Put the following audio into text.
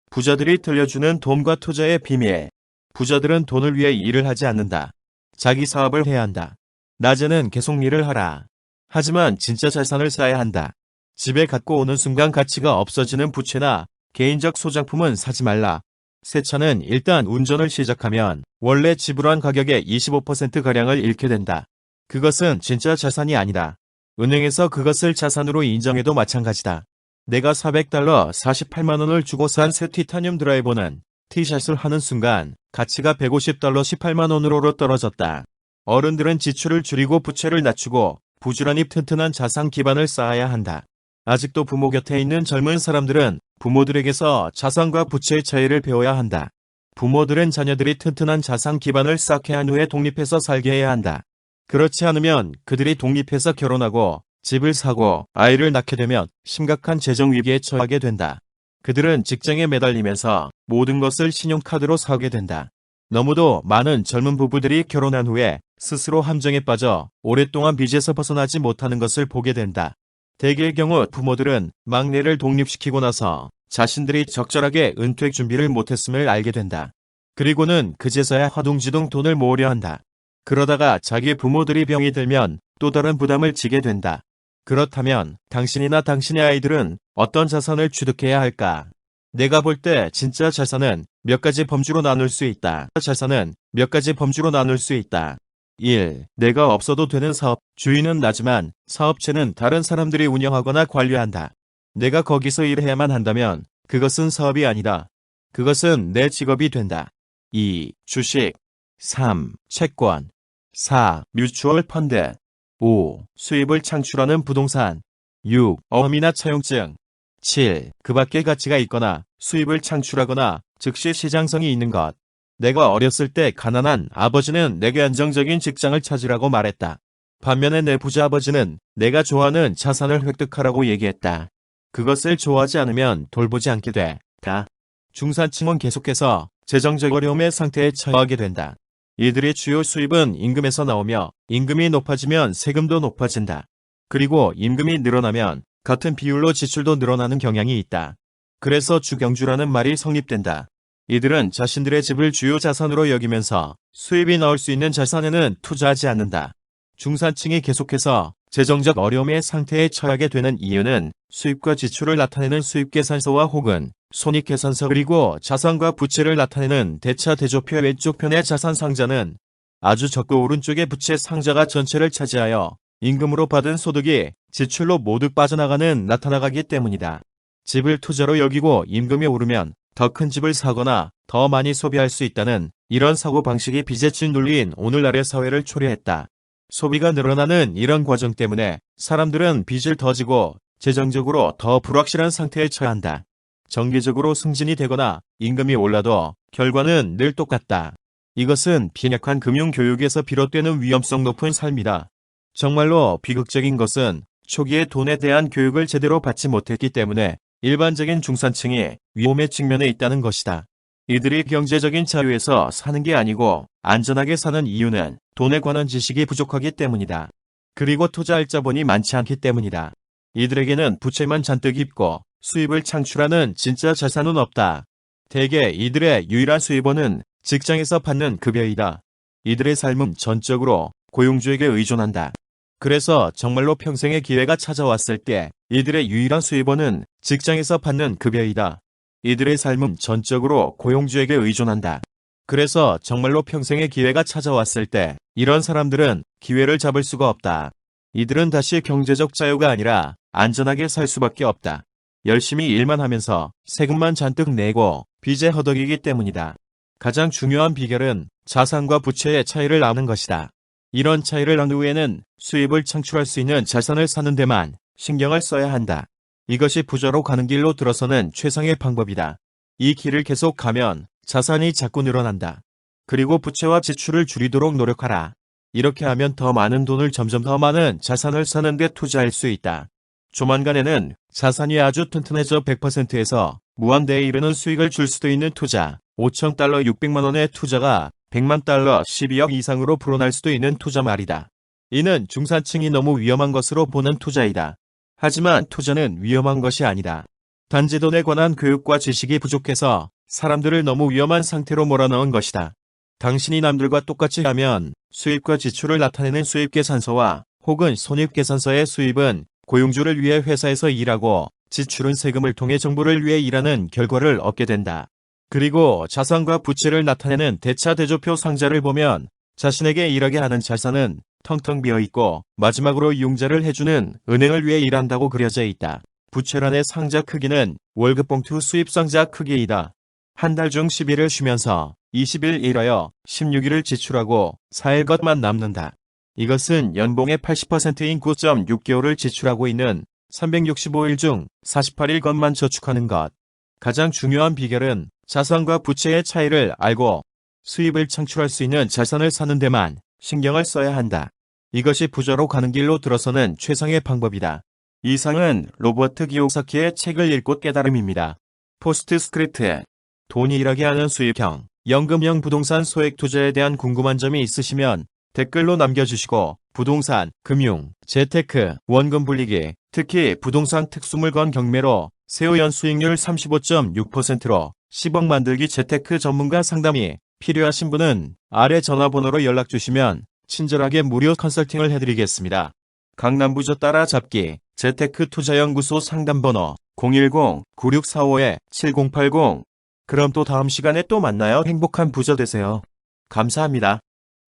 부자들이 들려주는 돈과 투자의 비밀. 부자들은 돈을 위해 일을 하지 않는다. 자기 사업을 해야 한다. 낮에는 계속 일을 하라. 하지만 진짜 자산을 쌓아야 한다. 집에 갖고 오는 순간 가치가 없어지는 부채나 개인적 소장품은 사지 말라. 새 차는 일단 운전을 시작하면 원래 지불한 가격의 25%가량을 잃게 된다. 그것은 진짜 자산이 아니다. 은행에서 그것을 자산으로 인정해도 마찬가지다. 내가 400달러 48만원을 주고 산 새 티타늄 드라이버는 티샷을 하는 순간 가치가 150달러 18만원으로 떨어졌다. 어른들은 지출을 줄이고 부채를 낮추고 부지런히 튼튼한 자산 기반을 쌓아야 한다. 아직도 부모 곁에 있는 젊은 사람들은 부모들에게서 자산과 부채의 차이를 배워야 한다. 부모들은 자녀들이 튼튼한 자산 기반을 쌓게 한 후에 독립해서 살게 해야 한다. 그렇지 않으면 그들이 독립해서 결혼하고 집을 사고 아이를 낳게 되면 심각한 재정 위기에 처하게 된다. 그들은 직장에 매달리면서 모든 것을 신용카드로 사게 된다. 너무도 많은 젊은 부부들이 결혼한 후에 스스로 함정에 빠져 오랫동안 빚에서 벗어나지 못하는 것을 보게 된다. 대개의 경우 부모들은 막내를 독립시키고 나서 자신들이 적절하게 은퇴 준비를 못했음을 알게 된다. 그리고는 그제서야 화둥지둥 돈을 모으려 한다. 그러다가 자기 부모들이 병이 들면 또 다른 부담을 지게 된다. 그렇다면 당신이나 당신의 아이들은 어떤 자산을 취득해야 할까? 내가 볼 때 진짜 자산은 몇 가지 범주로 나눌 수 있다. 자산은 몇 가지 범주로 나눌 수 있다. 1. 내가 없어도 되는 사업. 주인은 나지만 사업체는 다른 사람들이 운영하거나 관리한다. 내가 거기서 일해야만 한다면 그것은 사업이 아니다. 그것은 내 직업이 된다. 2. 주식. 3. 채권. 4. 뮤추얼 펀드. 5. 수입을 창출하는 부동산. 6. 어음이나 차용증. 7. 그 밖에 가치가 있거나 수입을 창출하거나 즉시 시장성이 있는 것. 내가 어렸을 때 가난한 아버지는 내게 안정적인 직장을 찾으라고 말했다. 반면에 내 부자 아버지는 내가 좋아하는 자산을 획득하라고 얘기했다. 그것을 좋아하지 않으면 돌보지 않게 됐다. 중산층은 계속해서 재정적 어려움의 상태에 처하게 된다. 이들의 주요 수입은 임금에서 나오며 임금이 높아지면 세금도 높아진다. 그리고 임금이 늘어나면 같은 비율로 지출도 늘어나는 경향이 있다. 그래서 주경주라는 말이 성립된다. 이들은 자신들의 집을 주요 자산으로 여기면서 수입이 나올 수 있는 자산에는 투자하지 않는다. 중산층이 계속해서 재정적 어려움의 상태에 처하게 되는 이유는 수입과 지출을 나타내는 수입계산서와 혹은 손익계산서 그리고 자산과 부채를 나타내는 대차 대조표 왼쪽편의 자산 상자는 아주 적고 오른쪽의 부채 상자가 전체를 차지하여 임금으로 받은 소득이 지출로 모두 빠져나가는 나타나가기 때문이다. 집을 투자로 여기고 임금이 오르면 더 큰 집을 사거나 더 많이 소비할 수 있다는 이런 사고방식이 빚에 짓눌린 오늘날의 사회를 초래했다. 소비가 늘어나는 이런 과정 때문에 사람들은 빚을 더 지고 재정적으로 더 불확실한 상태에 처한다. 정기적으로 승진이 되거나 임금이 올라도 결과는 늘 똑같다. 이것은 빈약한 금융교육에서 비롯되는 위험성 높은 삶이다. 정말로 비극적인 것은 초기에 돈에 대한 교육을 제대로 받지 못했기 때문에 일반적인 중산층이 위험에 직면해 있다는 것이다. 이들이 경제적인 자유에서 사는 게 아니고 안전하게 사는 이유는 돈에 관한 지식이 부족하기 때문이다. 그리고 투자할 자본이 많지 않기 때문이다. 이들에게는 부채만 잔뜩 입고 수입을 창출하는 진짜 자산은 없다. 대개 이들의 유일한 수입원은 직장에서 받는 급여이다. 이들의 삶은 전적으로 고용주에게 의존한다. 그래서 정말로 평생의 기회가 찾아왔을 때 이들의 유일한 수입원은 직장에서 받는 급여이다. 이들의 삶은 전적으로 고용주에게 의존한다. 그래서 정말로 평생의 기회가 찾아왔을 때 이런 사람들은 기회를 잡을 수가 없다. 이들은 다시 경제적 자유가 아니라 안전하게 살 수밖에 없다. 열심히 일만 하면서 세금만 잔뜩 내고 빚에 허덕이기 때문이다. 가장 중요한 비결은 자산과 부채의 차이를 아는 것이다. 이런 차이를 안 후에는 수입을 창출할 수 있는 자산을 사는 데만 신경을 써야 한다. 이것이 부자로 가는 길로 들어서는 최상의 방법이다. 이 길을 계속 가면 자산이 자꾸 늘어난다. 그리고 부채와 지출을 줄이도록 노력하라. 이렇게 하면 더 많은 돈을 점점 더 많은 자산을 사는 데 투자할 수 있다. 조만간에는 자산이 아주 튼튼해져 100%에서 무한대에 이르는 수익을 줄 수도 있는 투자, 5천 달러 600만 원의 투자가 100만 달러 12억 이상으로 불어날 수도 있는 투자 말이다. 이는 중산층이 너무 위험한 것으로 보는 투자이다. 하지만 투자는 위험한 것이 아니다. 단지 돈에 관한 교육과 지식이 부족해서 사람들을 너무 위험한 상태로 몰아넣은 것이다. 당신이 남들과 똑같이 하면 수입과 지출을 나타내는 수입계산서와 혹은 손익계산서의 수입은 고용주를 위해 회사에서 일하고 지출은 세금을 통해 정부를 위해 일하는 결과를 얻게 된다. 그리고 자산과 부채를 나타내는 대차대조표 상자를 보면 자신에게 일하게 하는 자산은 텅텅 비어있고 마지막으로 융자를 해주는 은행을 위해 일한다고 그려져 있다. 부채란의 상자 크기는 월급봉투 수입상자 크기이다. 한 달 중 10일을 쉬면서 20일 일하여 16일을 지출하고 4일 것만 남는다. 이것은 연봉의 80%인 9.6개월을 지출하고 있는 365일 중 48일 것만 저축하는 것. 가장 중요한 비결은 자산과 부채의 차이를 알고 수입을 창출할 수 있는 자산을 사는 데만 신경을 써야 한다. 이것이 부자로 가는 길로 들어서는 최상의 방법이다. 이상은 로버트 기요사키의 책을 읽고 깨달음입니다. 포스트스크립트. 돈이 일하게 하는 수입형, 연금형 부동산 소액 투자에 대한 궁금한 점이 있으시면 댓글로 남겨주시고 부동산, 금융, 재테크, 원금 불리기, 특히 부동산 특수물건 경매로 세후연 수익률 35.6%로 10억 만들기 재테크 전문가 상담이 필요하신 분은 아래 전화번호로 연락주시면 친절하게 무료 컨설팅을 해드리겠습니다. 강남부저 따라잡기 재테크투자연구소 상담번호 010-9645-7080. 그럼 또 다음 시간에 또 만나요. 행복한 부자 되세요. 감사합니다.